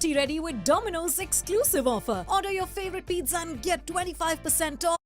party ready with Domino's exclusive offer. Order your favorite pizza and get 25% off.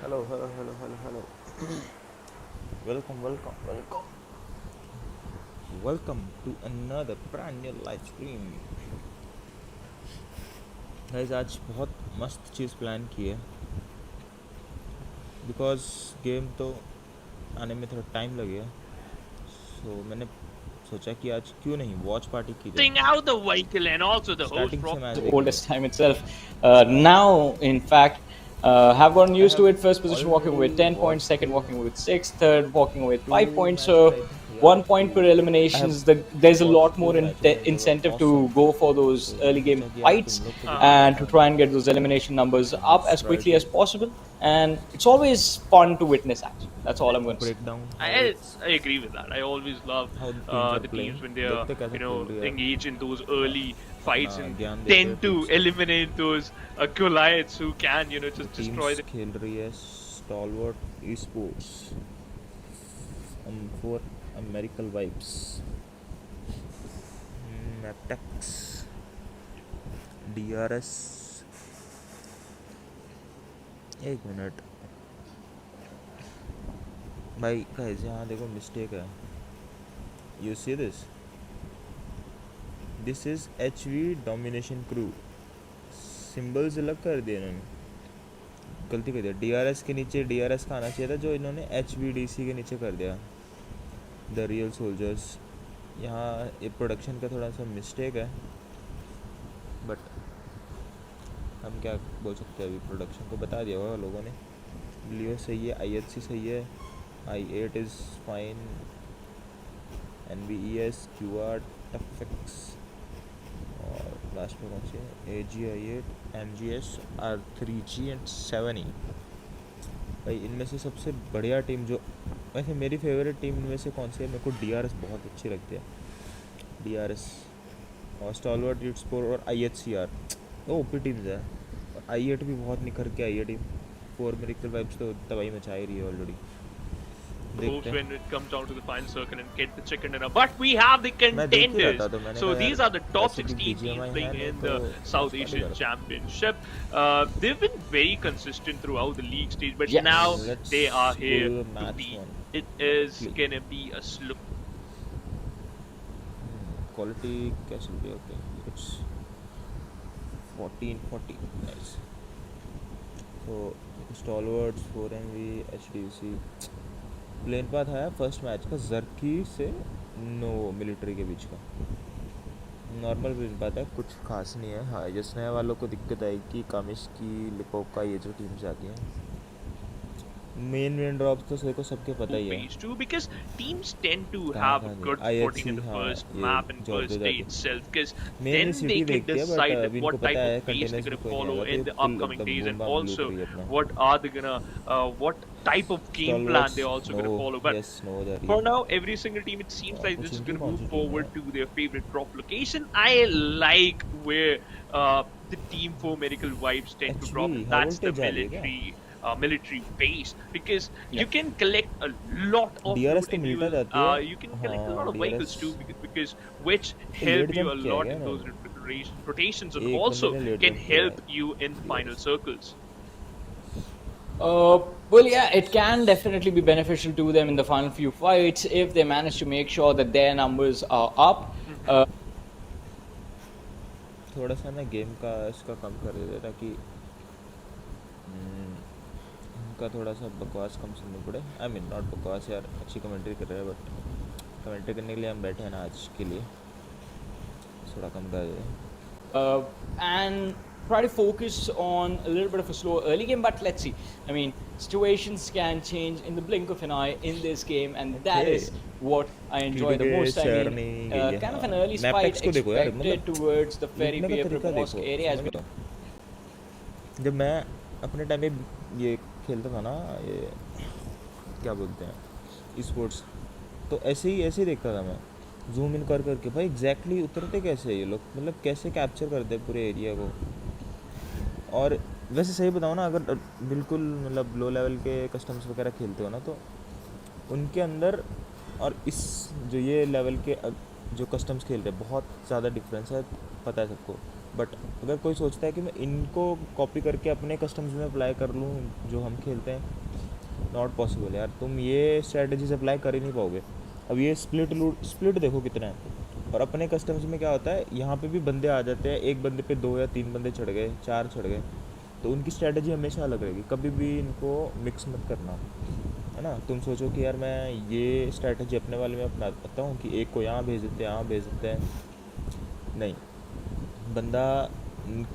Hello. Welcome to another brand new live stream. Guys, आज बहुत मस्त चीज़ plan की है because game तो आने में थोड़ा टाइम लगेगा, सो मैंने सोचा कि आज क्यों नहीं वॉच पार्टी की जाए. Out the vehicle and also the host Starting से मैं the oldest time itself. Now, in fact, have gotten used to it. First position walking with 10 points, second walking with 6, third walking with 5 points. So 1 point per eliminations. There's a lot more incentive to go for those early game fights and to try and get those elimination numbers up as quickly as possible. And it's always fun to witness action. That's all I'm going to say. I agree with that. I always love the teams when they are engaged in those early fights and tend to eliminate those Goliaths who can just destroy the. खेल रही है Stalwart Esports for American vibes. मैपटेक्स DRS, एक minute भाई guys, यहाँ देखो mistake है. You see this is HV domination crew. Symbols अलग कर दिए इन्होंने, गलती कर दिया. DRS के नीचे DRS का आना चाहिए था, जो इन्होंने HVDC के नीचे कर दिया, द रियल सोल्जर्स. यहाँ ये प्रोडक्शन का थोड़ा सा मिस्टेक है, बट हम क्या बोल सकते हैं. अभी प्रोडक्शन को बता दिया होगा लोगों ने. लियो सही है, IHC सही है, I8 is fine, NVES QR TFX, और लास्ट में कौन सी है, AGI8 MGS R3G and 7E. भाई इनमें से सबसे बढ़िया टीम जो, वैसे मेरी फेवरेट टीम इनमें से कौन सी है, मेरे को DRS बहुत अच्छी लगती है. DRS और स्टॉलवर्ट यूट्सपोर और IHCR वो ओपी टीम्स है. और I8 भी बहुत निखर के आई है टीम. 4 मेरिकल वाइब्स तो तबाही मचा ही रही है already. Moves when it comes down to the final circle and get the chicken dinner. But we have the contenders. So these are the top 16 teams playing in the South Asian Championship. They've been very consistent throughout the league stage, but now they are here to beat. It is gonna be a slow. Quality कैसे भी okay. It's 1440. Nice. So stalwarts 4MV HDC. Plane path आया first match का जर्की से no military के बीच का. Normal plane path है, कुछ खास नहीं है. हाँ, जिस नए वालों को दिक्कत आएगी, कामिस्की, लिपोका, ये जो टीम्स आती हैं, मेन ड्रॉप्स तो सबको सबके पता ही है. Because teams tend to have a good footing in the first map and first day itself, because then they can decide what type of pace they're going to follow in the upcoming days, and also what are they gonna what type of game plan they're also going to follow. But for now, every single team, it seems like this is going to move forward to their favorite drop location. I like where the team 4 Medical Vibes tend to drop. That's the military base, because you can collect a lot of DRS loot, and you can collect a lot of vehicles too, because which help you a lot in those rotations, and also can help you in the final circles. Well, yeah, it can definitely be beneficial to them in the final few fights if they manage to make sure that their numbers are up. थोड़ा सा ना game का इसका कम कर देते ताकि उनका थोड़ा सा बकवास कम सुननी पड़े. आई मीन नॉट बकवास यार, अच्छी कमेंट्री कर रहे हैं, बट कमेंट्री करने के लिए हम बैठे हैं ना आज के लिए, थोड़ा कम कर देते. And try to focus on a little bit of a slow early game, but let's see. I mean, situations can change in the blink of an eye in this game, and that is what I enjoy the most. I mean, kind of an early spike expected towards the ferry Priyaprimosk area as well. जब मैं अपने time में ये खेलता था ना, ये क्या बोलते हैं, स्पोर्ट्स, तो ऐसे ही देखता था मैं, जूम इन कर करके. भाई एग्जैक्टली उतरते कैसे ये लोग, मतलब कैसे कैप्चर करते हैं पूरे एरिया को. और वैसे सही बताओ ना, अगर बिल्कुल मतलब लो लेवल के कस्टम्स वगैरह खेलते हो ना, तो उनके अंदर और इस जो ये लेवल के जो कस्टम्स खेल रहे हैं, बहुत ज़्यादा डिफरेंस है, पता है सबको. बट अगर कोई सोचता है कि मैं इनको कॉपी करके अपने कस्टम्स में अप्लाई कर लूँ जो हम खेलते हैं, नॉट पॉसिबल यार. तुम ये स्ट्रैटेजीज अप्लाई कर ही नहीं पाओगे. अब ये स्प्लिट देखो कितना है. और अपने कस्टम्स में क्या होता है, यहाँ पे भी बंदे आ जाते हैं, एक बंदे पे 2 या 3 बंदे चढ़ गए, 4 चढ़ गए, तो उनकी स्ट्रैटेजी हमेशा अलग रहेगी. कभी भी इनको मिक्स मत करना, है ना. तुम सोचो कि यार मैं ये स्ट्रैटेजी अपने वाले में अपनाता हूँ कि एक को यहाँ भेज देते हैं, यहाँ भेज देते हैं, नहीं, बंदा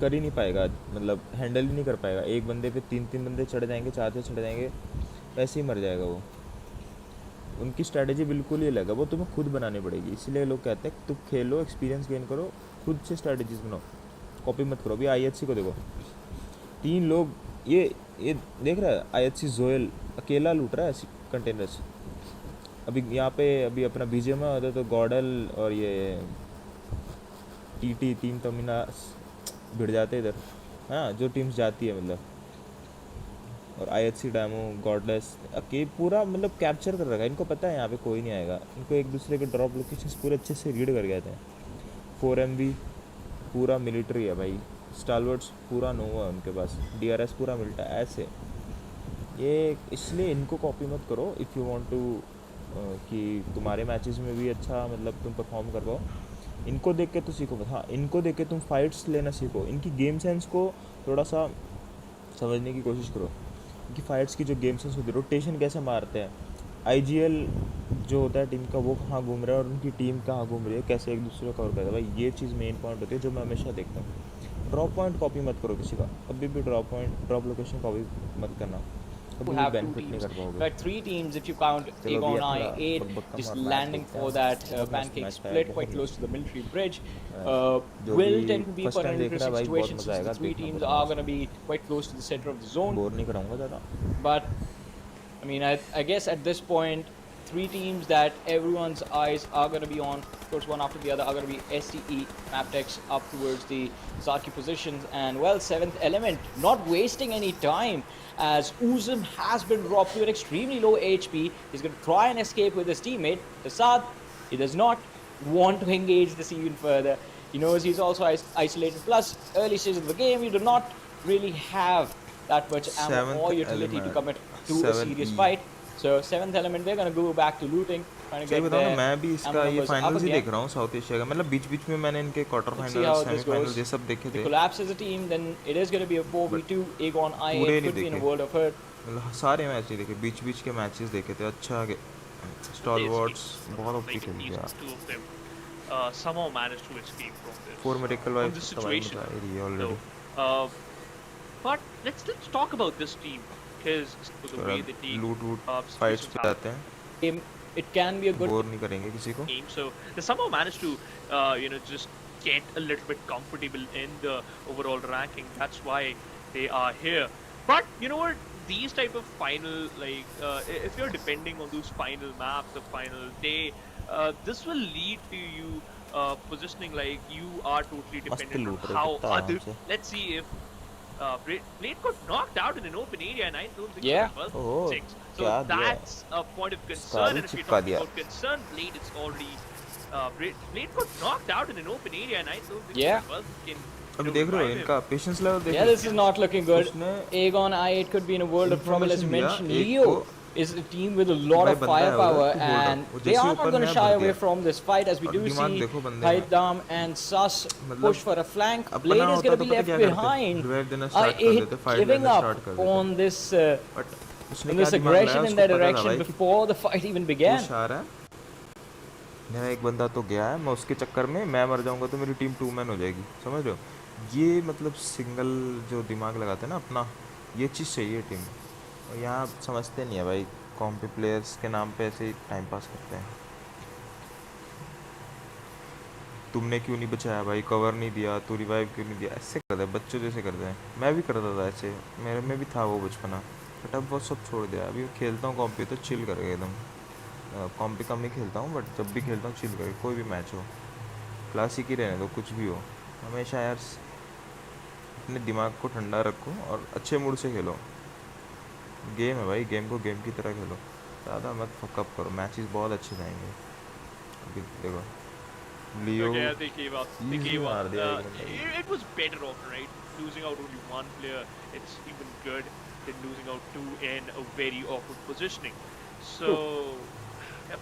कर ही नहीं पाएगा, मतलब हैंडल ही नहीं कर पाएगा. एक बंदे पे 3 बंदे चढ़ जाएंगे, 4 से चढ़ जाएंगे, वैसे ही मर जाएगा वो. उनकी स्ट्रैटेजी बिल्कुल ही अलग है, वो तुम्हें खुद बनानी पड़ेगी. इसलिए लोग कहते हैं तुम खेलो, एक्सपीरियंस गेन करो, खुद से स्ट्रैटेजीज बनाओ, कॉपी मत करो. अभी IHC को देखो, 3 लोग, ये देख रहा है IHC जोयल अकेला लूट रहा है कंटेनर्स. अभी यहाँ पे अभी अपना BGMI होता है तो गॉडल और ये TT 3 तमिना भिड़ जाते इधर, हाँ, जो टीम्स जाती है मतलब. और IHC डैमो गॉडलेस पूरा मतलब कैप्चर कर रखा है. इनको पता है यहाँ पे कोई नहीं आएगा, इनको एक दूसरे के ड्रॉप लोकेशंस पूरे अच्छे से रीड कर गए थे. 4MV पूरा मिलिट्री है भाई, स्टालवर्ड्स पूरा नोवा है उनके पास, DRS पूरा मिलता है ऐसे। ये इसलिए इनको कॉपी मत करो इफ़ यू वांट टू कि तुम्हारे मैचेस में भी अच्छा मतलब तुम परफॉर्म कर पाओ। इनको देख के तो सीखो, हाँ इनको देख के तुम फाइट्स लेना सीखो, इनकी गेम सेंस को थोड़ा सा समझने की कोशिश करो। इनकी फाइट्स की जो गेम सेंस होती है, रोटेशन कैसे मारते हैं, IGL जो होता है टीम का वो कहाँ घूम रहा है और उनकी टीम कहाँ घूम रही है, कैसे एक दूसरे को कवर करता है भाई, ये चीज़ मेन पॉइंट होती है जो मैं हमेशा देखता हूँ। ड्रॉप पॉइंट कॉपी मत करो किसी का, कभी भी ड्रॉप लोकेशन कॉपी मत करना, who have two teams, but three teams if you count Aegon I8 just landing for that pancake split quite close to the military bridge will tend to be quite an interesting situation since the three teams are going to be quite close to the center of the zone. But I mean, I guess at this point, three teams that everyone's eyes are going to be on, of course, one after the other, are going to be STE, Maptex up towards the Zaki positions, and well, 7th Element not wasting any time as Uzum has been dropped to an extremely low HP. He's going to try and escape with his teammate, Tassad. He does not want to engage this even further. He knows he's also isolated. Plus, early stage of the game, you do not really have that much ammo or utility to commit to a serious fight. So 7th Element, they're going to go back to looting, trying to get their मैं भी इसका ये finals ही देख रहा हूँ south Asia का, मतलब बीच-बीच में मैंने इनके क्वार्टर फाइनल्स, सेमीफाइनल्स ये सब देखे थे। Collapse as a team, then it is going to be a 4v2. Aegon I8 could be in a world of hurt. मतलब सारे मैच नहीं देखे, बीच-बीच के मैचेस देखे थे। अच्छा स्टॉलवर्ड्स बहुत ओपी खेल किया, somehow managed to escape from this. Four medical wife situation. Already. But let's talk about this team because the way the team लूट फाइट्स पे आते हैं, it can be a good bore नहीं करेंगे किसी को। game. So they somehow managed to just get a little bit comfortable in the overall ranking. That's why they are here. But you know what? These type of final, like if you're depending on those final maps, the final day, this will lead to you positioning like you are totally dependent on how other. Let's see if Blade got knocked out in an open area, and I don't think Yeah. it was Oh, six. So that's a point of concern. And if you're talking about concern, Blade is already Blade got knocked out in an open area, and I don't think Yeah. well can. अभी देख रहे हो इनका patience level देख। Yeah, this is not looking good. Aegon I8 could be in a world of trouble as mentioned. Leo is a team with a lot of firepower, and they are not going to shy away from this fight, as we do see Haidam and Sus push for a flank. Blade is going to be left behind. I8 giving up on this aggression in their direction before the fight even began. मेरा एक बंदा तो गया है, मैं उसके चक्कर में मैं मर जाऊंगा तो मेरी टीम 2 मैन हो जाएगी, समझ रहे हो? ये मतलब सिंगल जो दिमाग लगाते हैं ना अपना, ये चीज़ चाहिए टीम। और यहाँ समझते नहीं है भाई, कॉम्पी प्लेयर्स के नाम पे ऐसे ही टाइम पास करते हैं। तुमने क्यों नहीं बचाया भाई, कवर नहीं दिया, तू रिवाइव क्यों नहीं दिया, ऐसे करते हैं बच्चों जैसे करते हैं। मैं भी करता था ऐसे, मेरे में भी था वो बचपना, बट अब वो सब छोड़ दिया। अभी खेलता हूँ कॉम्पी तो चिल करके एकदम, कॉम्पी कम ही खेलता हूँ, बट जब भी खेलता हूँ चिल करके, कोई भी मैच हो, क्लासिक ही रहने दो, कुछ भी हो, हमेशा यार अपने दिमाग को ठंडा रखो और अच्छे मूड से खेलो। गेम है भाई, गेम को गेम की तरह खेलो, ज़्यादा मत फकअप करो, मैचेस बहुत अच्छे जाएंगे। अभी देखो लियो मार दिया, it was better off, right? Losing out only one player, it's even good than losing out two in a very awkward positioning. So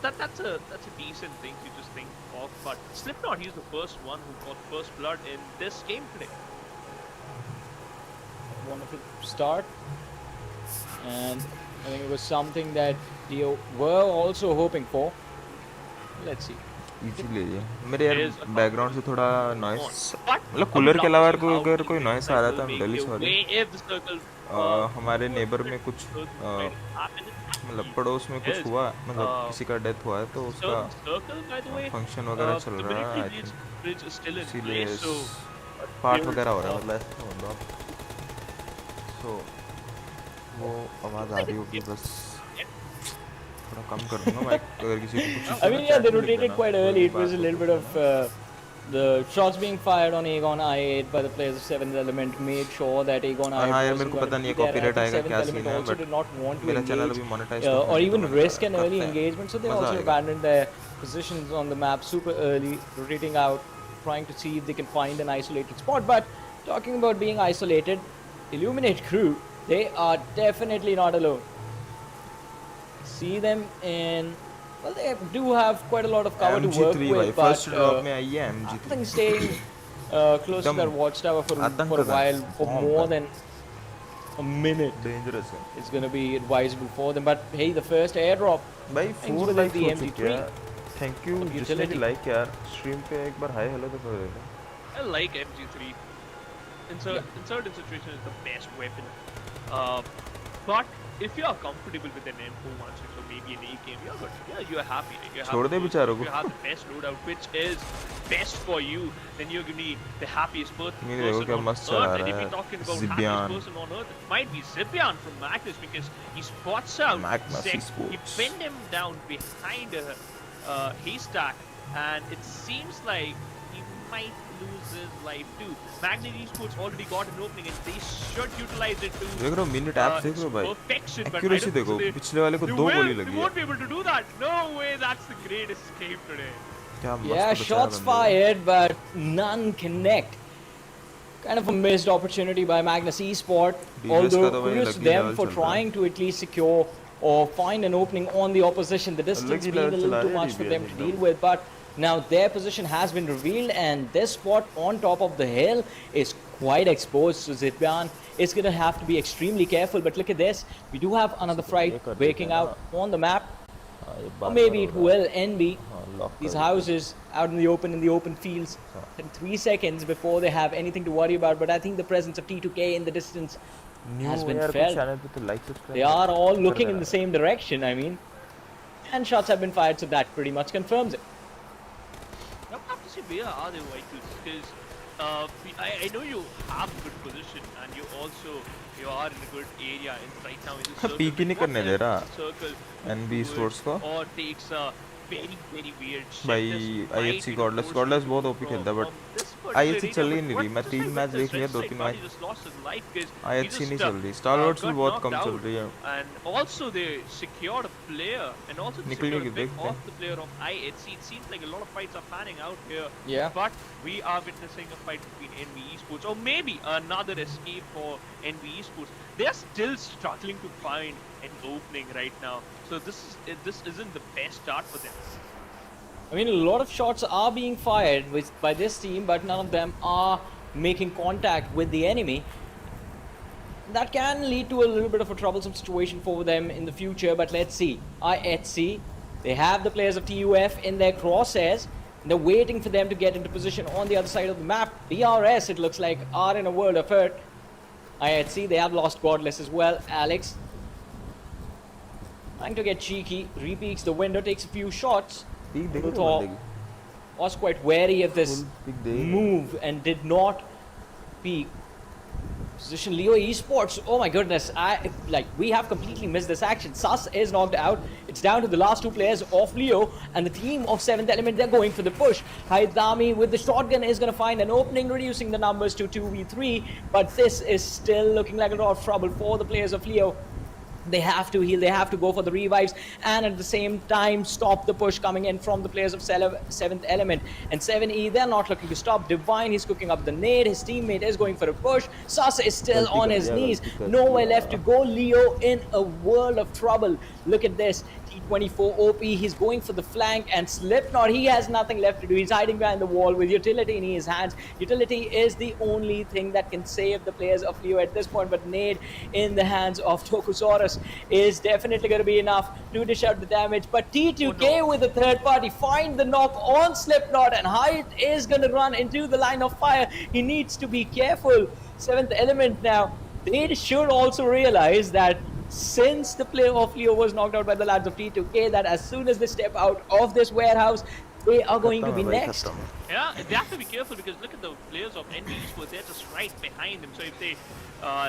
that's a decent thing to just think of. But Slipknot, he's the first one who got first blood in this game today. Wonderful start, and I think it was something that they were also hoping for. Let's see. Easily मेरे यार background से थोड़ा noise, मतलब cooler के अलावा अगर कोई noise आ रहा था दिल्ली सॉरी। हमारे नेबर में कुछ मतलब पड़ोस में कुछ हुआ, मतलब किसी का डेथ हुआ है तो उसका फंक्शन वगैरह चल रहा है, आई थिंक इसीलिए पार्ट वगैरह हो रहा है, मतलब तो वो आवाज़ आ रही होगी, बस थोड़ा कम कर दूंगा माइक अगर किसी को कुछ। I mean, yeah, they rotated quite early. It was a little bit of the shots being fired on Aegon I8 by the players of 7th Element made sure that Aegon I8 हाँ यार मेरे को पता नहीं है copyright आएगा क्या scene है, बट मेरा चैनल अभी monetise or even risk an early engagement, so they also abandoned their positions on the map super early, rotating out trying to see if they can find an isolated spot. But talking about being isolated, Illuminate crew, they are definitely not alone. See them in, well, they do have quite a lot of cover to work with, but first drop में आई है I MG3 think staying close to that watchtower for a while, for more than a minute, dangerous है is going to be advisable for them. But hey, the first airdrop भाई ends 4 with like the हो MG3. चुके हैं thank you जिसने utility. भी like यार stream पे एक बार हाय हेलो तो कर देना I like MG3. In certain situations, it's the best weapon. But if you are comfortable with an M416 or maybe an AK, you're good. Yeah, you're happy. छोड़ दे बेचारों को. If you have the best loadout, which is best for you, then you're gonna be the happiest person नहीं देखो क्या on मस्त चला earth. And रहा if है you're talking about Zibian. happiest person on earth, it might be Zibian from Magnus because he spots out Magnus Zek. He Esports. pinned him down behind a haystack, and it seems like he might lose his life too. Magnus Esports already got an opening and they should utilize it to देख रहे हो minute app देख रहे हो भाई perfection. But I accuracy don't देखो think पिछले वाले को they 2 will. गोली They लगी won't है be able to do that. No way. That's the great escape today. क्या मस्त Yeah, बचाया shots बंदे ने. fired, but none connect. Kind of a missed opportunity by Magnus Esport. DBS Although का तो भाई kudos to lucky them level for चल रहा है. trying to at least secure or find an opening on the opposition. The distance Lucky being a level little चला too रहे हैं much for DBS them to एकदम. deal with, but now their position has been revealed, and this spot on top of the hill is quite exposed. So Zidbian is going to have to be extremely careful. But look at this. We do have another fight breaking out on the map. हाँ, ये Or bar maybe bar it हो रहा है. will NB. हाँ, lock कर These देते हैं. houses out in the open fields, in 3 seconds before they have anything to worry about. But I think the presence of T2K in the distance New has been यार कुछ felt. Channel पे तो like subscribe They are all कर looking in देना. the same direction, I mean. And shots have been fired, so that pretty much confirms it. Now, I have to say, where are the vehicles? Because I know you have a good position and you are in a good area in right now in the circle. पीक ही नहीं करने दे रहा Circle NB Sports को. or takes a very weird shit. भाई This IHC might be Godless the Godless force बहुत from- OP खेलता है from but this particular IHC area, चल ही but नहीं what रही. मैं was 3 it मैच with देख the लिया, Red 2-3 Strike match party just lost his life 'cause he IHC just, नहीं चल रही. स्टार लॉर्ड्स भी got बहुत knocked कम चल out. रही है. And also they secured a player and also they निकलने secured की a bit देखते हैं. off the player of IHC. It seems like a lot of fights are panning out here. Yeah. But we are witnessing a fight between NB Esports or maybe another escape for NB Esports. They are still struggling to find an opening right now. So this isn't the best start for them. I mean, a lot of shots are being fired by this team, but none of them are making contact with the enemy. That can lead to a little bit of a troublesome situation for them in the future, but let's see. IHC, they have the players of TUF in their crosshairs. They're waiting for them to get into position on the other side of the map. BRS, it looks like, are in a world of hurt. IHC, they have lost Godless as well. Alex, trying to get cheeky, repeats the window, takes a few shots. Peak देख रहे हो Thought बंदे की. was quite wary of this Full pick they. move and did not peek. Position Leo Esports. Oh my goodness! We have completely missed this action. Sus is knocked out. It's down to the last 2 players of Leo and the team of 7th Element. They're going for the push. Haidami with the shotgun is going to find an opening, reducing the numbers to 2v3. But this is still looking like a lot of trouble for the players of Leo. They have to heal, they have to go for the revives, and at the same time stop the push coming in from the players of 7th Element. And 7E, they're not looking to stop. Divine, he's cooking up the nade, his teammate is going for a push. Sus is still on his knees, nowhere left to go. Leo in a world of trouble. Look at this, T24 OP, he's going for the flank, and Slipknot, he has nothing left to do. He's hiding behind the wall with Utility in his hands. Utility is the only thing that can save the players of Leo at this point, but nade in the hands of Tokusaurus is definitely going to be enough to dish out the damage. But T2K with the third party find the knock on Slipknot, and Hyde is going to run into the line of fire. He needs to be careful. 7th Element now, they should also realize that since the player of Leo was knocked out by the lads of T2K, that as soon as they step out of this warehouse, they are going to be next. Yeah, they have to be careful because look at the players of NB Esports. They're just right behind them. So if they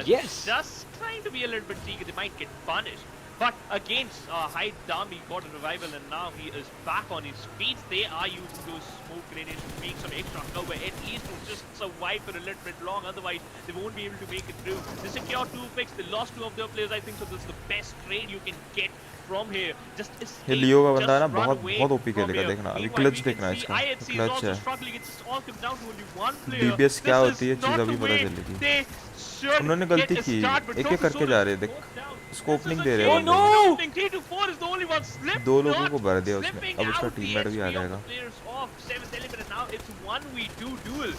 just trying to be a little bit cheeky, they might get punished. But against Hyde Dami got a revival and now he is back on his feet. They are using those smoke grenades to make some extra cover, at least to just survive for a little bit long. Otherwise, they won't be able to make it through. They secured 2 picks. They lost 2 of their players, I think. So this is the best trade you can get from here. Just ये escape, लियो का बंदा है ना just run बहुत away बहुत OP from खेलेगा here. देखना, अभी Meanwhile, क्लच we can देखना see इसका, IHC is क्लच also है। struggling. It just all comes down to only one player. DBS क्या This होती है is चीज़ not अभी the पता way चलेगी। they should उन्होंने get गलती a की, start, but एक एक करके Tokusol जा is रहे देख, goes down. इसको This ओपनिंग is a दे रहे हैं chain बंदे। reacting. 3-4 is the only one. Slip दो लोगों not को भर दिया उसने, slipping अब उसका out the टीममेट भी आ HP of the जाएगा। players of 7th element, and now it's 1v2 duel.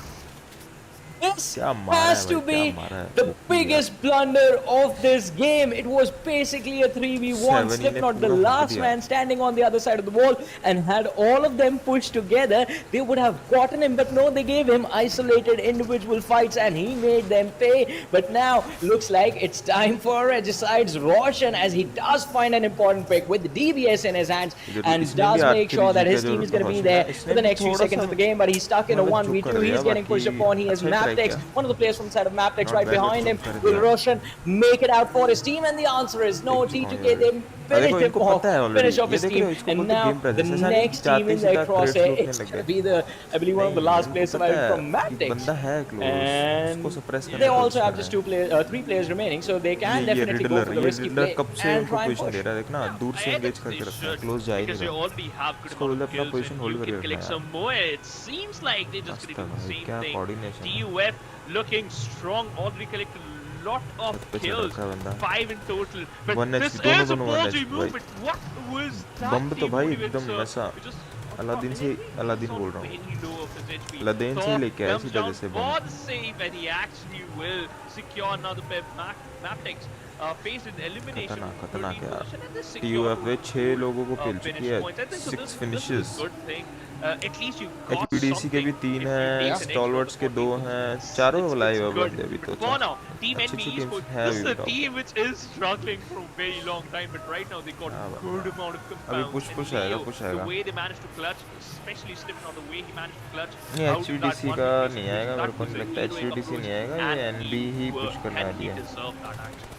This क्या मारा has है to भाई, क्या be मारा है, the ओपी यार। biggest blunder of this game. It was basically a 3v1. 7 ने Slipknot, the पूरा हक last दिया। man standing on the other side of the wall, and had all of them pushed together, they would have gotten him. But no, they gave him isolated individual fights, and he made them pay. But now looks like it's time for Regicide's Roshan, as he does find an important pick with the DBS in his hands, and इसने does भी make sure that his team is going to be there for the next few seconds of the game. But he's stuck in a 1v2. He's getting pushed upon. He has Maptex, one of the players from the side of Maptex right behind him. Will Roshan make it out for his team? And the answer is no. T2K, they finished him off, finish off his team, and now the next team in their crosshair, it's going to be the, I believe, one of the last players surviving from Maptex. And they also have just three players remaining, so they can definitely go for the risky play and try and push. दे रहा है देखना, दूर से engage करके रखना, close जा ही नहीं because they रहा। already have good इसको amount बोले of अपना kills, position and hold you करके can collect रखना some more. It seems like they just gonna do the same क्या thing. कोऑर्डिनेशन है। TUF looking strong, already collected a lot of पे चढ़ kills, रखा है बंदा। 5 in total. But 1 this HP, दोनों is a दोनों 1 ballsy HP move. भाई। But what was that? बम्ब तो भाई team एकदम movement, ऐसा which is अलादीन से अलादीन बोल रहा हूँ, very low of his HP. लदेन से ही Thor लेके आया comes सीधा down जैसे for बम्ब। the save, and he actually will secure another pair. Maptex faced an elimination. खतरनाक खतरनाक 13 यार। position, and this TUF वे 6 लोगों को secure पिल finish चुकी है, points. I think so 6 this is finishes. a good thing. At least you got HPDC के भी something 3 if you हैं, take an extra स्टॉलवर्ड्स के 2 support. हैं, चारों It's लाइव है good. बंदे अभी तो। But for now, Team अच्छी NB टीम्स Esports, है this is अभी a top. team which is struggling for a very long time, but right now they got हाँ, a good amount of compounds. push- And push आएगा, Leo, push the आएगा। way they managed to clutch, especially Slipknot, the way he managed to clutch नहीं out that HPDC one का situation, नहीं आएगा, that मेरे को was नहीं a लगता heroic HPDC approach, नहीं आएगा, ये and NB ही पुश करने and वाली he है। deserved that actually.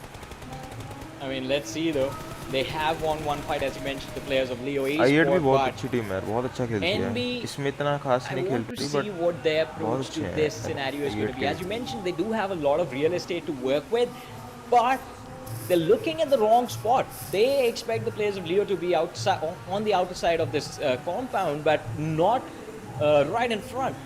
I mean, let's see though. They have won one fight, as you mentioned, the players of Leo I8 भी Esports, बहुत but अच्छी team है, बहुत अच्छा खेलती है। NB, इसमें इतना खास I नहीं want to खेलती, see but what their approach अच्छे to हैं this scenario is going to be. I8 As you mentioned, they do have a lot of real estate to work with, but they're looking at the wrong spot. They expect the players of Leo to be outside, on the outer side of this compound, but not right in front.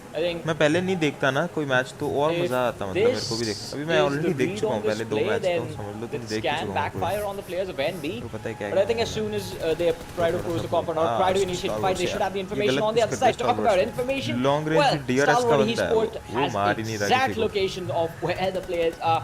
I think मैं पहले नहीं देखता ना कोई match तो और if मजा आता, मतलब मेरे को भी this देखना। अभी मैं is ऑलरेडी the देख read चुका on हूँ पहले 2 display, मैच, then तो समझ लो तुम this देख ही can चुका हूँ backfire on the players of NB. तो पता है क्या But I think as करना soon as they try to close the compound or try to initiate the fight, they should have the information on the other side. Talk about information. Long range Well, DRS का Stalwart बनता है, Esports वो has मार ही नहीं रहा exact किसी को। location of where the players are.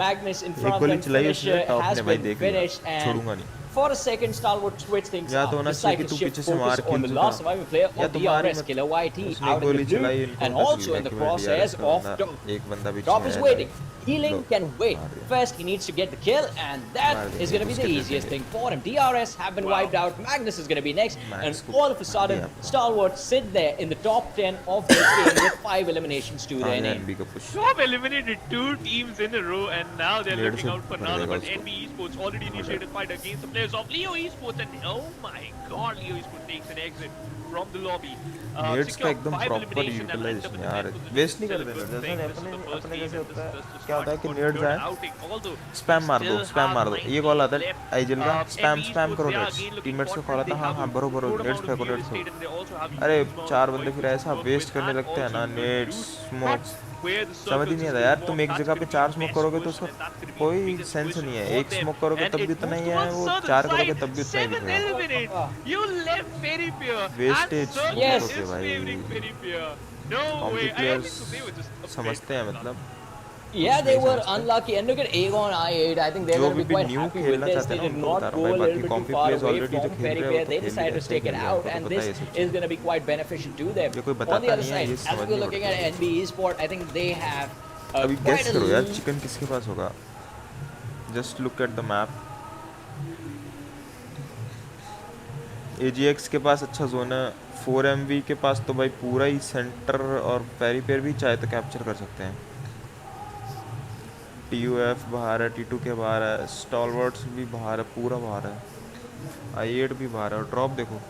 Magnus in एक front गोली and चलाई finisher उसने, टॉप has ने भाई been देख लिया, finished, and छोड़ूंगा नहीं। for a second, Stalwart switch things या up. तो होना Decide चाहिए कि to तू shift पीछे से मार focus on किल the चुका, last surviving player या of तो मार ही DRS, मत। Killer YT, उसने out in गोली the blue, चलाई, and इनको also in the crosshairs of DRS Top. एक बंदा भी Top is है, waiting. Healing low, can wait. मार दिया। First, he needs to get the kill, and that मार दिया, is going to be the उसके easiest देखेंगे। thing for him. DRS have been wiped out. Magnus is going to be next, Magnus and को all of a sudden, मार दिया। Stalwart sit there in the top 10 of this game with 5 eliminations to their name. NB का push। Top eliminated 2 teams in a row, and now they're Lead looking से out for कर another. देगा But उसको। NB Esports already initiated fight against the players of Leo Esports, and oh my god, Leo Esports takes an exit from the lobby. Nets का एकदम 5 proper elimination and end up utilization in the यार, 10th position. Waste नहीं Still कर a देना। good thing. जैसे This is the first अपने game. कैसे This होता है, is क्या होता है कि the नेट्स good आए, outing. Although स्पैम मार दो, still स्पैम have मार दो, 90 ये कॉल आता है left. आईजिल का, स्पैम NB स्पैम करो Esports, they are nets, again looking teammates को confident. कॉल आता They है, हाँ have हाँ a बरो बरो good नेट्स amount of फेंको real nets estate, and they also have अरे huge amount 4 of बंदे फिर points ऐसा to work वेस्ट with, करने and लगते हैं ना, also nets use smoke, that's where the समझ ही circles नहीं is आता यार। involved. तुम एक That's जगह gonna पे be 4 the स्मोक best करोगे तो position, उसका and that's gonna be the कोई biggest सेंस position नहीं है, for एक them. स्मोक करोगे And तब भी it उतना moves ही है, towards वो southern 4 करोगे side. तब भी उतना ही 7th दिखेगा। eliminate. You left Peripia, and Wastage Circle Yes. is भाई। favoring Peripia. No way. I players think so they were just a bit समझते हैं, close मतलब Yeah, they नहीं were समझते। unlucky. And look at Aegon I8. I think they're जो going to be भी quite new happy with खेलना this. चाहते They हैं ना did उनको not बता go रहा a हूँ भाई, little बाकी bit too कॉम्पी far players away already जो from खेल रहे हैं वो Peripia. तो They खेल ही decided to रहे stake हैं, it out, उनको and तो पता this है ये सब is cheese. going to be quite beneficial to them. ये कोई On बताता the other नहीं है, side, ये as समझनी we're looking at पड़ती है। NB Esport, I think they have अभी quite गेस करो यार, a चिकन किसके पास होगा। Just look at the map. AGX के पास अच्छा जोन है, 4MV के पास तो भाई पूरा ही सेंटर, और पेरीपेर भी चाहे तो कैप्चर कर सकते हैं। TUF बाहर है, T2 के बाहर है, स्टॉलवर्ड्स भी बाहर है, पूरा बाहर है, I8 भी बाहर है। और ड्रॉप देखो,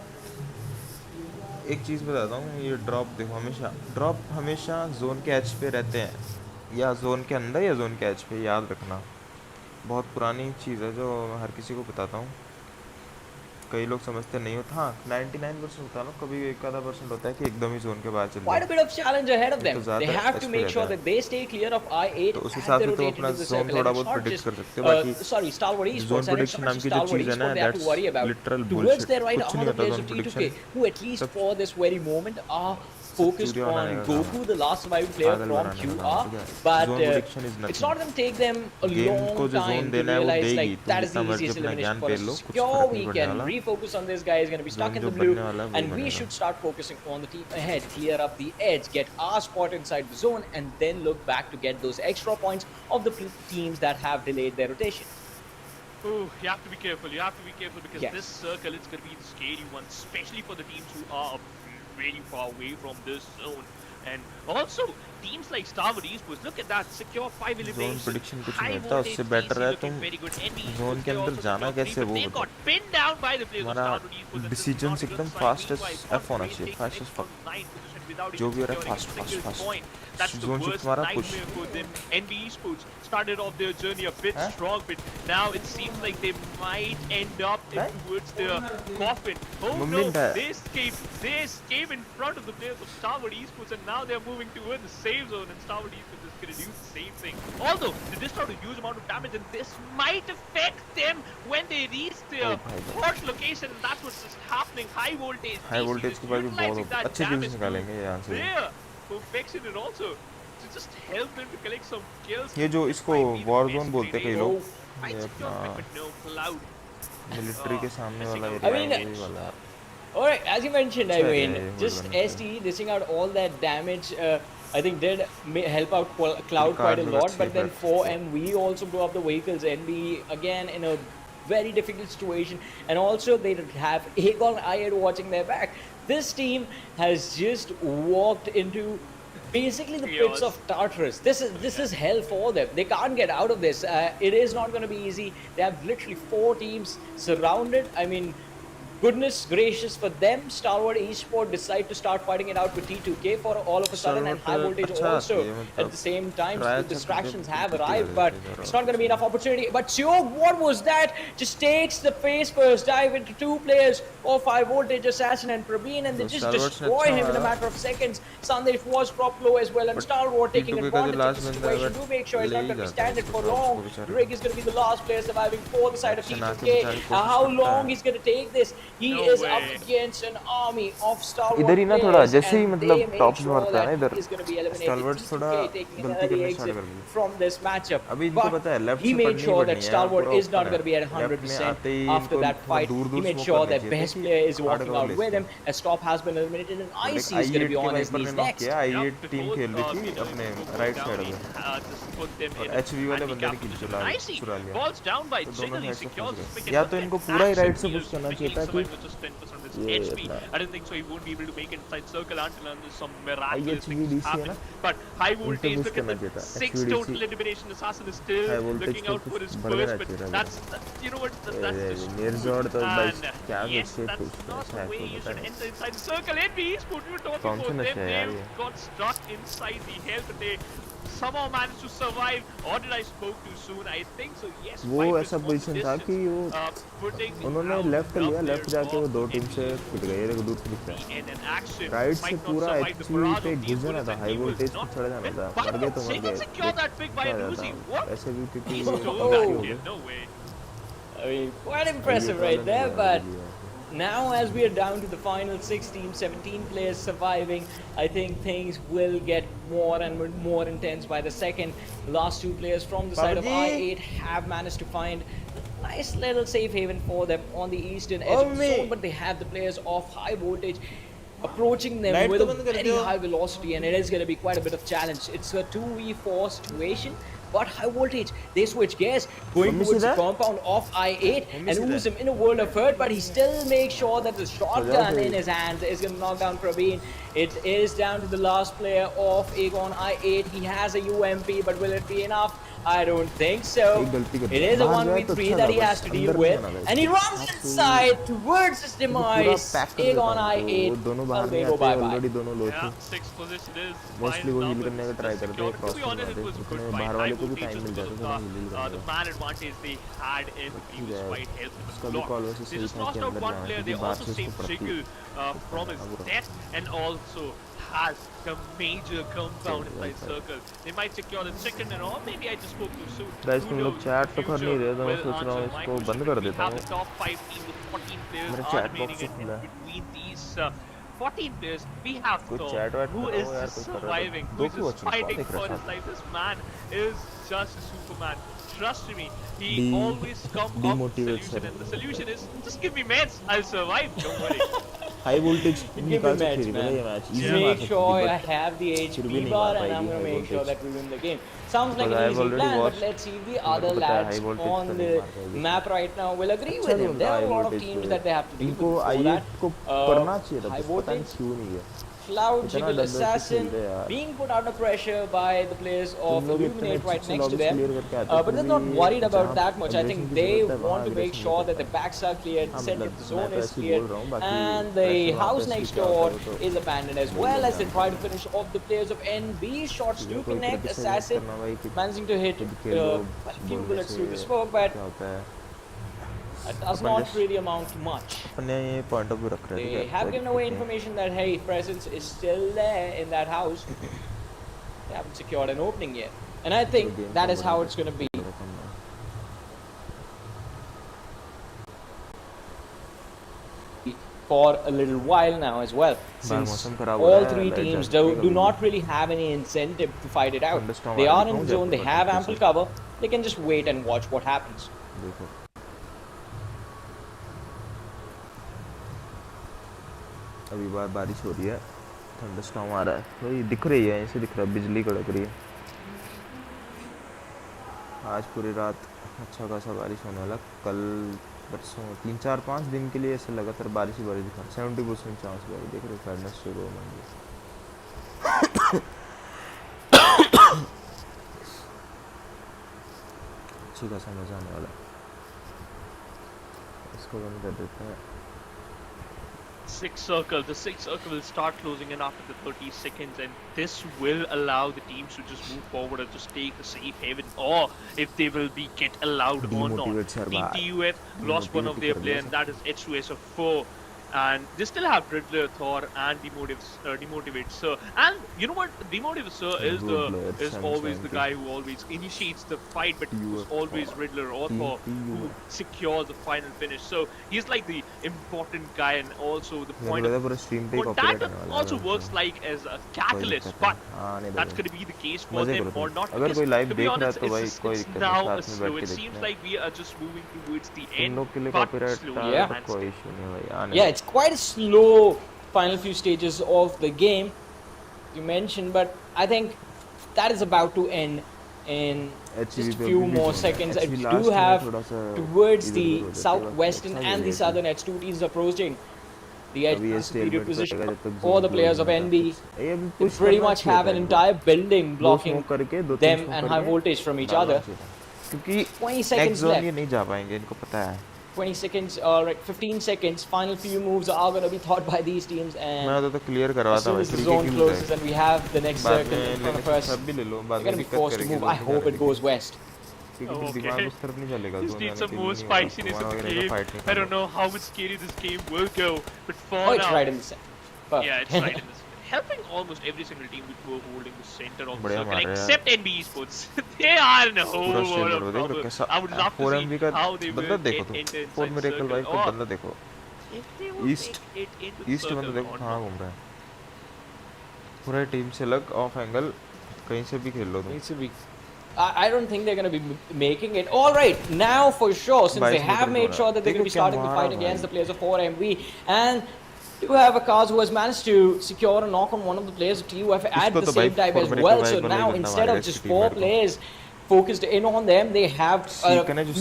एक चीज़ बताता हूँ, ये ड्रॉप देखो, ड्रॉप हमेशा जोन के एज पे रहते हैं, या जोन के अंदर या जोन के एज पे, याद रखना। बहुत पुरानी चीज़ है जो हर किसी को बताता हूँ। कई लोग समझते नहीं होता। हाँ 99% होता है ना, कभी एक आधा % होता है कि एकदम ही जोन के बाहर चल Quite जाए। a bit of challenge ahead of ये तो them. They ज़्यादातर have to SP make रहता sure है, that they stay clear of I8 तो उस as हिसाब they से तुम rotate अपना into the जोन circle. थोड़ा And it's बहुत not प्रिडिक्ट just, कर सकते हो। बाकी sorry, Stalwart zone Esports, and it's prediction not नाम just की जो Stalwart चीज़ है ना, Esports they have to worry that's about. Literal Towards bullshit. their right कुछ are नहीं the होता players zone of T2K, prediction, who at least सब for this very moment are सब focused चूतिया बनाने on का काम है, Goku, the last surviving player पागल from बनाने का काम है, QR. ठीक है। But zone prediction is it's nothing. not going to take them a game को long जो जोन time to देना है वो realize देगी, like तुम that is the जितना मर्जी easiest अपना elimination ज्ञान for pail us low, to कुछ secure. फर्क We नहीं पड़ने can वाला। refocus on this guy. Is going to be stuck zone in जो the blue, बनने वाला है वही and we बनेगा। should start focusing on the team ahead, clear up the edge, get our spot inside the zone, and then look back to get those extra points of the teams that have delayed their rotation. Oh, you have to be careful. You have to be careful because Yes. this circle is going to be the scary one, especially for the teams who are really far away from this zone. And also, teams like Starwood Esports, look at that, secure 5 zone eliminations. Prediction कुछ High नहीं होता, voltage उससे DC better है looking तुम very good. NB zone Esports, के they अंदर also जाना secure 3, कैसे but वो they बताओ। got pinned down by the players of हमारा Starwood Esports. And this is decision not a एकदम good sign. Fast Meanwhile, F होना Concentrate चाहिए, takes fast the edge next फक। from 9th position without जो even भी हो रहा है securing a fast single fast point. Fast. That's the zone shift worst तुम्हारा push. nightmare for them. NB Esports started off their journey a bit strong, but now it seems like they might end up in towards the coffin. Oh no, Moment है। they escape in front of the players of Starwood Esports, and now they're moving towards the safe zone, and Starwood Esports is going to do the same thing. Although they dished out a huge amount of damage, and this might affect them when they reach their hot location, and that's what's just happening. High voltage high DC voltage is के बाद भी utilizing बहुत that अच्छे damage kills निकालेंगे यहाँ to से। their perfection, and also to just help them to collect some kills. ये जो This इसको might be the war best zone बोलते हैं कई grenade. लोग, Might ये secure अपना a bit, but no, Cloud. Military के सामने missing वाला out एरिया I mean, है, वही वाला है। Alright, as you mentioned, I अच्छा है mean, ये just होल्ड करने ST से। dishing out all that damage, I think did help out Cloud quite card a में lot. अच्छी But then है। 4M, we also blew up the vehicles. NB again in a very difficult situation, and also they have Aegon I8 watching their back. This team has just walked into basically the pits Chaos. of Tartarus. This is hell for them. They can't get out of this. It is not going to be easy. They have literally 4 teams surrounded. I mean, goodness gracious for them, Starwood Esports decide to start fighting it out with T2K for all of a sudden, and high voltage अच्छा also आती है, मतलब at the same time. try The अच्छा distractions करके have जीती arrived, रहती but है, it's not going to be enough opportunity. But Seog, what was that? Just takes the face first dive into 2 players of high voltage assassin and Praveen, and they तो just Starwood ने destroy अच्छा him in a मारा। matter of seconds. Sandesh was dropped low as well, and But Starwood taking T2K का जो advantage of last the बंदा है, situation. but Do make sure he's ले not he going to be जाता है standing उसको for top long. को बेचारे। Drake is going to be the last player surviving for the side of Action आके T2K. बेचारे कोशिश How करता long है। he's going to take this? He No is way. up against an army of Starwood इधर ही ना थोड़ा players, जैसे ही and मतलब they make टॉप्स sure भरता है ना that इधर, he is going to be eliminated. स्टालवर्ड्स थोड़ा T2K taking an गलती early करनी स्टार्ट exit कर दी। from this matchup. अभी इनको But पता है लेफ्ट he से made पढ़नी sure पड़नी that है, Starwood पूरा is not ऊपर going to be at है। लेफ्ट में 100% आते ही after इनको that थोड़ा fight. दूर He दूर made स्मोक sure करनी that चाहिए best ताकि player is hard walking cover out ले with him, सके। as Top has been eliminated, and like Icy is going to be के on his वाइपर ने knees नॉक next. किया, Yep, I8 team खेल रही थी अपने राइट साइड में, just put them और in a HV वाले बंदे ने handicapped किल position. Icy चुरा लिया, falls down by तो दोनों Jiggly, साइड से secures फंस this pick, गए। and या what तो the इनको पूरा ही राइट से action पुश करना heals. चाहिए था Jiggly कि survived with just 10% of his ये HP. अपना I don't think so he won't be able to make it inside circle until some miraculous HV things DC है happen. ना, But high इनसे voltage, push look at करना the चाहिए था। 6 HV total DC elimination. Assassin is still high voltage looking पे out for his कुछ बढ़ first, देना but चाहिए था। that's, you know what, that's just निर्जोड़ तो भाई and क्या yes, से that's पूछते not हैं, the way शायद you तो should पता enter inside the circle. NB Esports, we were talking कौन सा about नशा them. है यार They ये? got stuck inside the hell, but they somehow managed to survive. Or did I spoke too soon? I think so. Yes. वो Viper ऐसा on the position था distance, कि वो putting उन्होंने out लेफ्ट लिया, up लेफ्ट there जाके वो for दो टीम से NB. पिट गए, ये देखो दूर से दिखता है। And an action राइट से might not पूरा survive the HV barrage पे of घुस team जाना bullets था, and high he was voltage पे not. चढ़ जाना था, But मर गए तो मर Sega गए। secured that pick by क्या जाता losing. हूँ, What? ऐसे भी क्योंकि He ये stole काफी that हो kid. गया। No way. I mean, quite ये impressive तो right अलग there, ही but है। now as we are down to the final 16, 17 players surviving, I think things will get more and more intense by the second. The last 2 players from the side of I8 have managed to find a nice little safe haven for them on the eastern edge of the zone, but they have the players of high voltage approaching them Light with तो a बंद कर very दो। high velocity, and it is going to be quite a bit of challenge. It's a 2v4 situation, but high voltage, they switch gears, going mummy towards the सीधा? compound of I8 mummy and सीधा? lose him in a world of hurt, but he still makes sure that the shotgun फिर। in his hands is going to knock down Praveen. It is down to the last player of Aegon I8. He has a UMP, but will it be enough? I don't think so. It is a 1v3 that he has to deal with, and he runs inside towards his demise. Aegon I8, well, they go bye-bye. Yeah, sixth position is fine now, but secure. To be honest, it was a good fight. High voltage just because of the man advantage they had in the previous fight helped them a lot. They just lost out one player. They also saved Jiggle from his death, and also has the major compound inside circle. They might secure the second and all. Maybe I just spoke too soon. Guys तुम लोग chat तो कर नहीं रहे, तो मैं सोच रहा हूँ इसको बंद कर देता हूँ. The top 5 team with 14 players मेरा are chat remaining box in खुला है. between these 14 players. We have कोई Thor, chat वाट who करो is यार, just कोई कर रहा है. surviving, who दो is क्यों just अच्छे fighting देख for रहा his था. life. This man is just a superman. Trust me, he always comes up with demotivate solution, sir. and the solution is just give me meds, I'll survive. Don't worry. High voltage Give निकाल me सकती match, है man. ये match. Just make sure I have the HP bar, and I'm gonna make sure that we win the game. Sounds like an easy plan, but let's see if the other lads on the map right now will agree with him. There are a lot of teams that they have to deal with इनको before I that. को करना चाहिए था, high पता नहीं voltage. क्यों नहीं है. Cloud इतना Jiggle डर डर के Assassin खेलते हैं यार. being put under pressure by the players of तुम लोग इतने Illuminate right अच्छे next to lobbies them. clear करके आते हो, But they're not फिर worried भी about जहाँ that much. I think aggression की they जरूरत है, want वहाँ to make aggression sure नहीं that the करता. backs are cleared, the हाँ, center मतलब zone मैं तो is ऐसे ही cleared, बोल रहा हूँ, बाकी and the pressure वहाँ house पे next क्या होता door है, तो is abandoned as बोल well देंगे as they try to finish off the players of NB. Shots do कोई connect. criticise Assassin करना भाई कि managing to hit खुद खेलो, a few बोलने bullets से through the smoke, but क्या होता है. it does not really amount to much. अपने ये पॉइंट ऑफ व्यू रख रहे They थे. have given away information that hey, presence is still there in that house. They haven't secured an opening yet, and I think that is how it's going to be for a little while now as well. Since मौसम खराब हो all रहा है, three light teams जाती है do कभी not really have any incentive to fight it out. Thunderstorm They uh are रही in है, the zone. They Jaipur have में ample कैसे? cover. They can just wait and watch what happens. देखो अभी बारिश हो रही है, थंडरस्टॉर्म आ रहा है, वही दिख रही है, ऐसे दिख रहा है, बिजली कड़क रही है. आज पूरी रात अच्छा खासा बारिश होने वाला. कल परसों 3-4-5 दिन के लिए ऐसे लगातार बारिश ही बारिश दिखा. 70% चांस भाई, देख रहे हो फेयरनेस शुरू होने की. अच्छी खासा मजा आने वाला है. इसको बंद कर देते हैं. Sixth circle. The sixth circle will start closing in after the 30 seconds, and this will allow the teams to just move forward and just take the safe haven, or if they will be get allowed or not. Demotivate sir, Team TUF lost one of their players, and that is H2S4. And they still have Riddler, Thor, and Demotivate Sir. And you know what? Demotivate Sir is always the guy who always initiates the fight, but who's always Riddler or Thor who secures the final finish. So he's like the important guy, and also the point. But that also works like as a catalyst, but that's going to be the case for them or not. Because, to be honest, it's now a slow. It seems like we are just moving towards the end, but slowly. Yeah, it's quite a slow final few stages of the game you mentioned, but I think that is about to end in just a few more seconds. We do have towards the southwestern and the southern H2 teams approaching the edge superior position for the players of NB. They pretty much have an entire building blocking them and high voltage from each other. 20 seconds left. 20 seconds, right, 15 seconds. Final few moves are going to be thought by these teams, and as soon as the zone closes and we have the next circle in front of us, we're going to be forced to move. I hope it goes west. Okay. Just need some more spiciness in the game. I don't know how much scary this game will go, but for now... it's right in the center. Perfect. Yeah, it's right in the center. Helping almost every single team with who are holding the center of the circle, except NB Esports. They are in a whole world of trouble. I would love to see how they will get into inside circle, or if they will make it into the circle or not. पूरा team से अलग of angle कहीं से भी खेल लो तुम. I don't think they're going to be making it. All right, now for sure, since they have made sure that they're going to be starting the fight against the players of 4MV, and do have Akax who has managed to secure a knock on one of the players of TUF at the same time as well. So now instead of just 4 players focused in on them. They have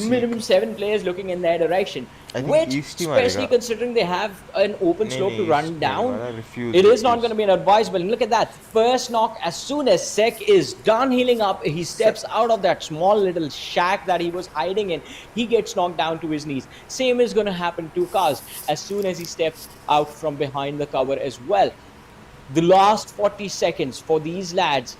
minimum 7 players looking in their direction, which, especially considering they have an open slope to run down, it is not going to be an advisable. And look at that first knock. As soon as Sek is done healing up, he steps out of that small little shack that he was hiding in. He gets knocked down to his knees. Same is going to happen to Kaz as soon as he steps out from behind the cover as well. The last 40 seconds for these lads,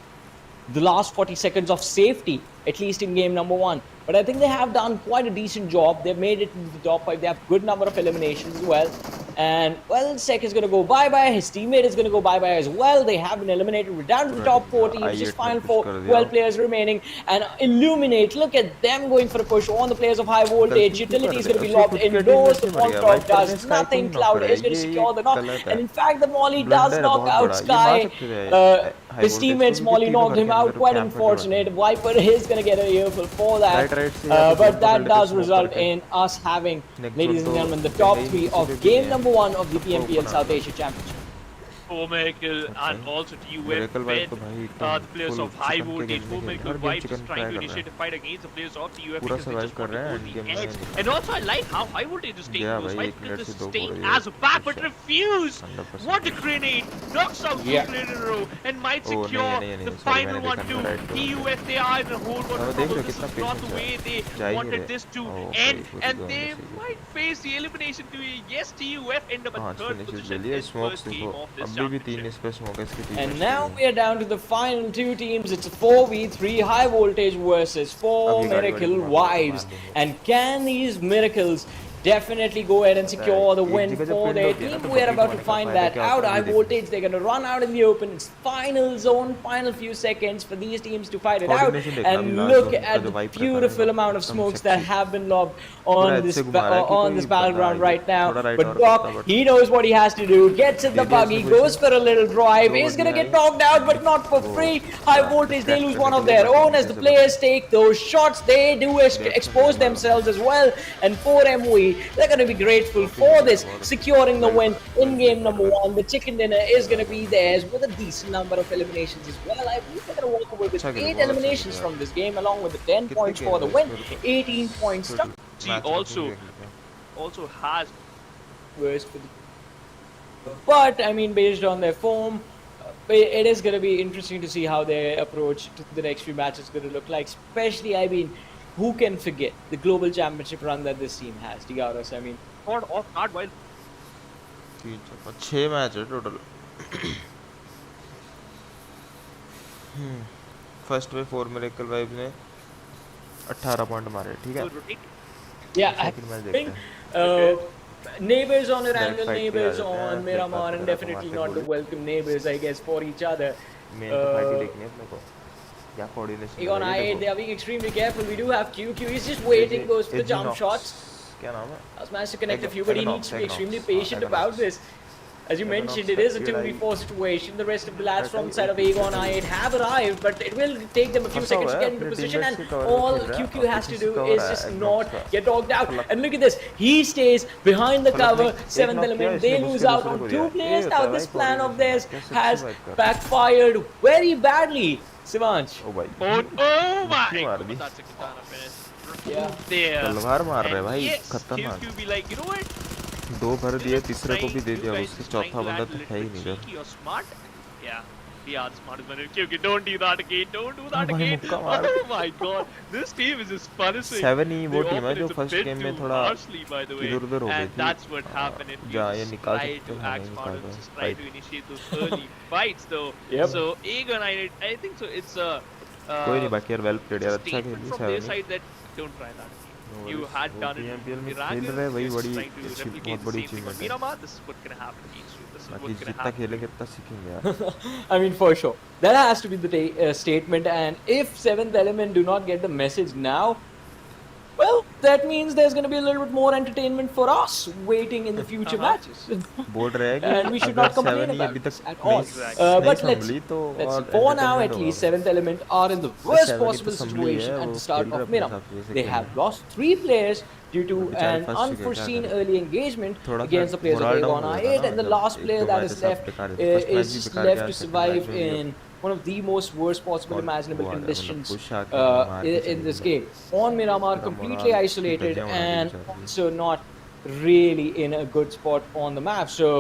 the last 40 seconds of safety, at least in game number 1. But I think they have done quite a decent job. They've made it into the top 5. They have a good number of eliminations as well. And, well, Sek is going to go bye-bye. His teammate is going to go bye-bye as well. They have been eliminated. We're down to the top 4 teams. Just final 12 players remaining. And Illuminate, look at them going for a push on the players of high voltage. Utility is going to be lobbed indoors. The Monkrog does nothing. Cloud is going to secure the knock. And, in fact, the Molly does knock out Sky. His teammate's Molly knocked him out. Quite unfortunate. Viper is going to get a earful for that. But that does result in us having, ladies and gentlemen, the top 3 of game number 1 of the PMPL South Asia Championship. Miracle and also TUF with the players of high voltage. Miracle Vibes is trying to initiate a fight against the players of TUF because they just want to go the edge. And also I like how high voltage is taking those fights because this is staying as a back but refuse. What a grenade! Knocks out 2 players in a row and might secure the final one too. TUF, they are in a whole lot of trouble. This is not the way they wanted this to end, and they might face the elimination to yes, TUF end up at 3rd position in first game of this. And now we are down to the final 2 teams. It's a 4v3 high voltage versus 4 Miracle Wives. And can these Miracles definitely go ahead and secure the win for their team? We're about to find that out. High voltage, they're going to run out in the open. It's final zone, final few seconds for these teams to fight it out. And look at the beautiful amount of smokes that have been lobbed on this battleground right now. But Doc, he knows what he has to do. Gets in the buggy, goes for a little drive. He's going to get knocked out, but not for free. High voltage, they lose one of their own as the players take those shots. They do expose themselves as well. And for MV, they're going to be grateful for this, securing the win in game number 1. The chicken dinner is going to be theirs with a decent number of eliminations as well. I believe they're going to walk away with 8 eliminations from this game, along with the 10 points for the win, 18 points. She also has worse for the... But I mean, based on their form, it is going to be interesting to see how their approach to the next few matches is going to look like. Especially, I mean, who can forget the global championship run that this team has? Digaros, I mean, not off guard while 6 match है total. First में 4 miracle vibes ने 18 point मारे. ठीक है. Yeah, I think neighbors on Erangel, neighbors on Miramar, and definitely not the welcome neighbors, I guess, for each other. Egon I8, they are being extremely careful. We do have QQ, he's just waiting, goes for the jump shots. Has managed to connect a few, but he needs to be extremely patient about this. As you mentioned, it is a 2v4 situation. The rest of the lads from the side of Aegon I8 have arrived, but it will take them a few seconds to get into position, and all QQ has to do is just not get dogged out. And look at this, he stays behind the cover, 7th element, they lose out on 2 players. Now this plan of theirs has backfired very badly. Sivanch. Oh my god, that's a katana finish. Yeah. There. तलवार मार रहे भाई, खतरनाक. QQ be like, you know what? 2 भर दिए, तीसरे को भी दे दिया. उसके चौथा बंदा तो है ही नहीं इधर. Smart? Yeah. We are smart as well. QQ, don't do that again. Don't do that again. Oh my god. This team is just punishing. 7 ही वो टीम है जो फर्स्ट गेम में थोड़ा इधर-उधर हो गई थी. That's what happened. ये निकाल सकते हैं, act smart and just try to initiate those early fights though. So Aegon, I think so. It's a कोई नहीं, बाकी यार वेल प्लेड यार, अच्छा खेली. From their side that don't try that. You had done it. खेल रहे वही बड़ी बहुत बड़ी चीज है. Miramar, this is what's gonna happen against you. This is बाकी what's gonna जितना happen. खेलेंगे उतना सीखेंगे यार. I mean, for sure. That has to be the statement. And if 7th element do not get the message now, well, that means there's going to be a little bit more entertainment for us waiting in the future matches. बोल रहे हैं कि And we should not complain about this at all. But let's see. For now, at least, 7th element are in the worst possible situation at the start of Miramar. They have lost 3 players due to an unforeseen early engagement against the players of Aegon I8, and the last player that is left is just left to survive in one of the most worst possible और imaginable वो आ गया, मतलब conditions push आके मार के in चली this गई। game. On Miramar, पूरा completely morale की isolated धज्जियां उड़ा दी and बेचारे की। also not really in a good spot on the map. So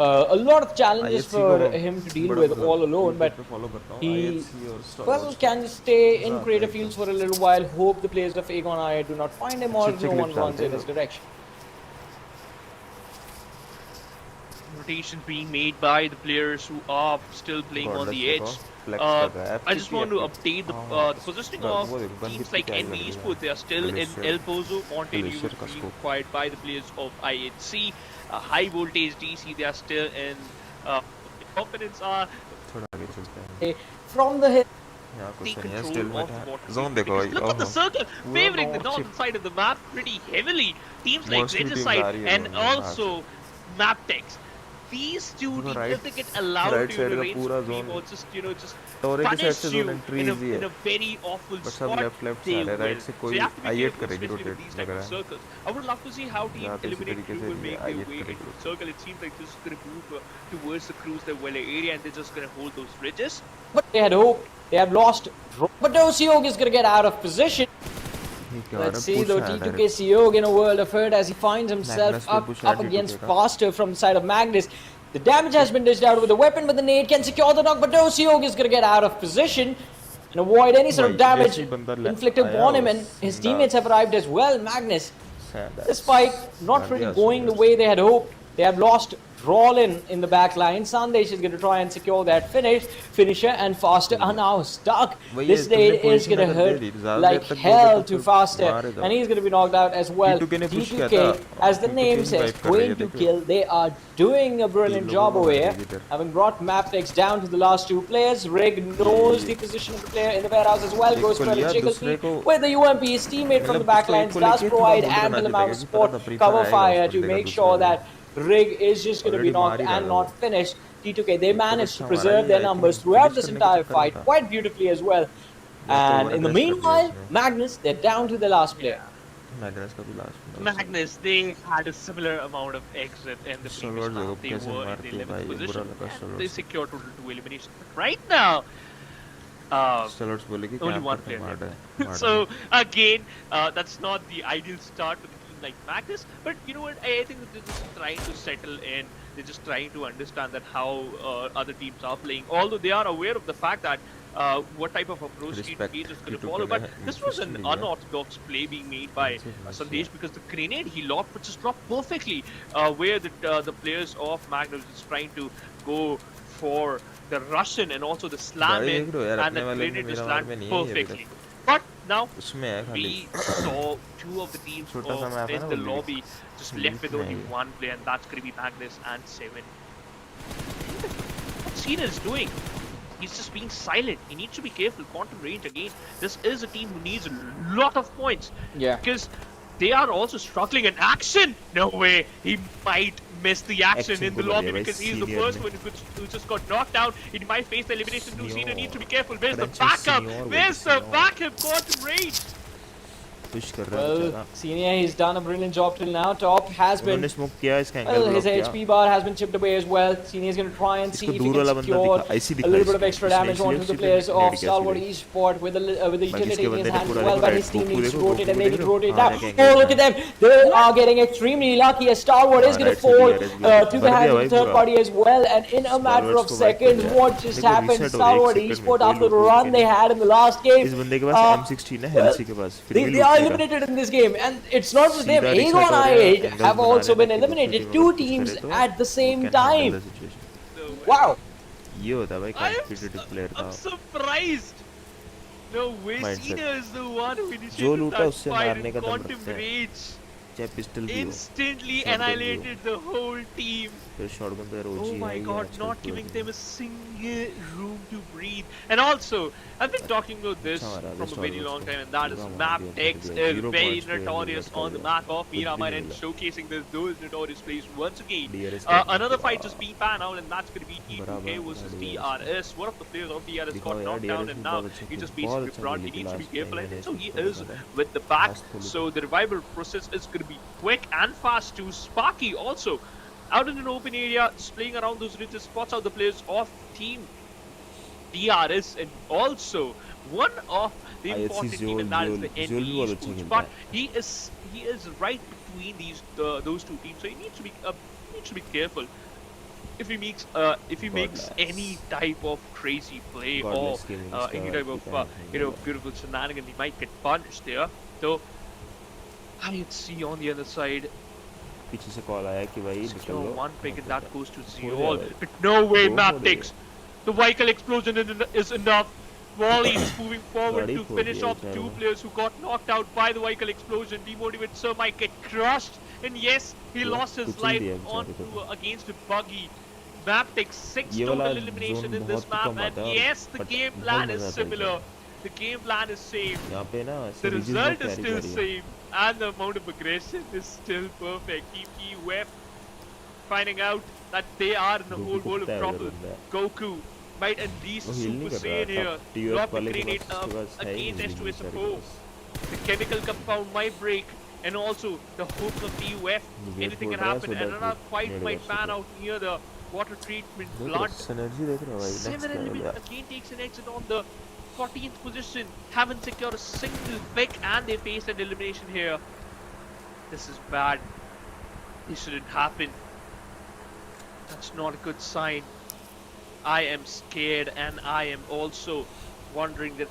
a lot of challenges IHC को for मैं him to deal बड़ा with मतलब all alone, YouTube but पे follow करता हूँ, he IHC और Star well Wars can stay in मजा आता है creative fields एकदम। for a little while. Hope the players of Aegon I do not find him or अच्छे no one clips runs डालते in हैं his लोग। direction. Rotations being made by the players who are still playing on the edge. flex कर रहा है, I just want to FTP update the हाँ, positioning वो of देखो गन teams कितनी like प्यारी NB लग रही है। Esports. They are still in Glacier- El Pozo. Mountain View Glacier is का being scope। acquired by the players of IHC. High voltage DC. They are still in. Opponents are थोड़ा आगे चलते हैं। From the hit. यहाँ कुछ take नहीं है, control stalemate of the है। water Zone safety देखो because भाई, look at the ओहो। circle पूरा favoring the north northern chip। side of the map pretty heavily. Teams like Mostly team Regicide आ रही है and zone में, also Maptex. These two देखो teams, right- if they get allowed right to side का reign पूरा supreme zone- or just टोरे की side punish से you zone entry in easy है। a very awful बट सब spot, left से they आ रहे हैं, will. राइट से So कोई you have to be I8 careful, करेगी especially with रोटेट these लग type of रहा है। circles. I would love to see how Team यहाँ पे इसी Eliminate तरीके Crew से will make I8 their way करेगी into the rotate. circle. It seems like this is going to move towards the Cruz the Valley area and they're just going to hold those ridges. But they had hoped. They have lost. But Siog is going to get out of position. Let's see though, T2K Siog in a world of hurt as he finds himself Magnus will push up at against T2K का। Faster from the side of Magnus. The damage has been dished out with the weapon, but the nade can secure the knock. But Siog is going to get out of position and avoid any sort of भाई, damage जैसे ही बंदा inflicted आया, upon him, वो and his सिंदा- teammates have arrived as well. Magnus, Sad ass। this fight not really Guardias going the Summers। way they had hoped. They have lost Rollin in the back line. Sandesh is going to try and secure that finisher, and Faster are now stuck. वही This है, तुमने nade is position going to अगर hurt दे दी, ज़्यादा like देर तक hell दोगे तो to फिर Faster, मारेगा। and he's going to be knocked out as well. T2K ने push किया T2K, था, as the T2K name he says, wipe कर रही है, going to देखो। kill. They are doing a brilliant तीन job लोगों को over मार here, देगी इधर। having brought Maptex down to the last two players. Rig knows the position of the player in the warehouse as well. एक Goes को for a लिया, jiggle दूसरे feed को- with the UMP. His teammate from the मतलब back उसको एक lines को does लेके provide थोड़ा ample होल्ड amount करना of चाहिए, support, क्योंकि पता था cover pre-fire fire आएगा to उस बंदे make का sure दूसरे that Rig is just going to be Already मार knocked ही रहा and था not वो। finished. T2K, they एक को managed to बच्चा मारा preserve he, their I numbers think throughout finish this करने के entire चक्कर में fight था। quite beautifully as well. And in the overaggress कर दिया meanwhile, उसने। Magnus, they're down to the last player. Magnus का भी last में था। Magnus, they had a similar amount of exit in the Star previous Wars देखो round. They कैसे were in मारती the है 11th भाई, बुरा position लगा Star and Wars they को। secured total 2 eliminations. But right now, Star बोले कि only क्या one करते player मार left. रहे हैं, So again, that's not the ideal start for the team like Magnus. But you know what? I think that they're just trying to settle in. They're just trying to understand that how other teams are playing. Although they are aware of the fact that what type of approach Respect T2K is going to T2K follow. ने But this was an interestingly, unorthodox play being made by Massive Sandesh because the grenade he lobbed was just dropped perfectly where the players of Magnus is trying to go for the Russian and also the slam गाड़ी in, देख रहे हो यार, and the अपने वाले में grenade just मेरा मार landed में नहीं है ये perfectly. But now उसमें है खाली। we saw two of the teams छोटा सा map है in ना the वो lobby just league left with में only है ये। one player, and that's going to be Magnus and Seven. What Cena is doing? He's just being silent. He needs to be careful. Quantum range again. This is a team who needs a lot of points. Yeah. Because they are also struggling in action. No way. He might miss the action Action in the को lobby बढ़िया भाई, because he's the senior first ने। one who just got knocked out. He might face the elimination too. Cena needs to be careful. Where's the Franchise backup? senior, Where's the senior। backup? Quantum range. Push कर रहा है Well, बेचारा। Senior, he's done a brilliant job till now. Top has been. उन्होंने smoke किया, इसका angle Well, block his किया। HP bar has been chipped away as well. Senior is going to try and see इसको if he दूर can वाला बंदा secure दिखा, ऐसी a दिखा little bit of इसको। extra इसने damage onto इसलिए the उसने players नेट of किया Stalwart इसलिए। Esport with the बाकी utility इसके in his बंदे ने hand as पूरा well, देखो, but right his team Goku needs to देखो, rotate and गोकू they देख need to रहे हो? rotate हाँ, now. क्या Oh, क्या look at them. They are getting extremely lucky as Stalwart is going to right fall side भी to the बढ़ hands गया of भाई the third पूरा। party as well, and in a matter of Stalwarts को wipe कर seconds, दिया। what just देखो, happened? reset हो रही है, Stalwart एक second में, Esport, कोई after the लोग run के they नहीं। had in the last game, इस बंदे के पास M16 है, हेल्सी के पास, फिर भी they are लूट लेगा। eliminated in this game, and it's not just them. सीधा reset Aegon हो रहा है, I8 angles have बना also रहे been हैं ताकि eliminated. दूसरी Two टीम अगर teams push करे तो at the we same can handle time. the situation। So, Wow. ये होता है भाई कॉम्पिटिटिव प्लेयर का I'm surprised. No way, Mindset। Cena is the one who जो initiated लूटा that उससे fight मारने in का दम Quantum रखते हैं, Rage. चाहे पिस्टल भी हो, Instantly Shotgun भी हो। annihilated the whole team. फिर शॉटगन तो यार Oh OG है my ही god, आजकल not पूरे giving दिन। them a single room to breathe. And also, I've been talking about this अच्छा मारा, from a Star very Wars long को। time, and that is पूरा मार दिया, Maptex कर दिया। is 0 very points पे notorious eliminate on the कर map दिया। of कुछ भी Miramar नहीं and मिला। showcasing those notorious plays once again. DRS का Another भी fight वाह। just being pan out, and that's going to be T2K बराबर versus था DRS. One of the players of DRS दिखाओ got यार, knocked down, DRS and भी now बहुत अच्छा he just खेला, बहुत basically अच्छा brought. खेली He थी needs to be last careful, time and so he मैंने is इसको पता है। with the back. Last fully। So the revival process is going to be quick and fast too. Sparky also out in an open area, just playing around those ridges, spots out the players of team DRS, and also one of the IHC important team, and that is the Zul भी बहुत अच्छा NE खेलता But है। he is right between those two teams, so he needs to be careful. If he makes Godless. any type of crazy play or Godless gaming इसका any type of पता है। beautiful shenanigans, he might get punished there. So IHC on the other side. पीछे से call आया कि भाई निकल Secure low. one pick and that goes to हो Zeol. जाएगा। But no way, Go Map for takes. it। The vehicle explosion is enough. Wally is moving forward गाड़ी to फोड़ finish दिया off the two बेचारा। players who got knocked out by the vehicle explosion. Demotivated Sir might get crushed. And yes, he पूरा lost his कुचल life दिया बेचारे onto को। against a buggy. Map takes 6 ये वाला total elimination zone in this बहुत map. Come And आता है और yes, the but game बहुत plan मजा is आता है similar. खेलने The game plan is same. में। यहाँ पे ना The ऐसे ridges result बहुत is प्यारी still प्यारी है। same. And the amount of aggression is still perfect. Keep Web finding out that they are in the whole Goku world कुत्ता of है proper. उधर बंदा। Goku might unleash वो the heal नहीं Super कर रहा है, Saiyan here. तब TF Drop the वाले के grenade पास उसके पास है ही against नहीं S2 बेचारे के S4. Pass. The chemical compound might break. And also the hooks of TUF. Wait Anything for can रहा है happen. so And that another वो fight नेड़ might कर pan सके। out near the water treatment देख रहा plant. synergy देख रहा भाई next 7 level element यार। again takes an exit on the 14th position. Haven't secured a single pick and they face an elimination here. This is bad. This shouldn't happen. That's not a good sign. I am scared and I am also wondering that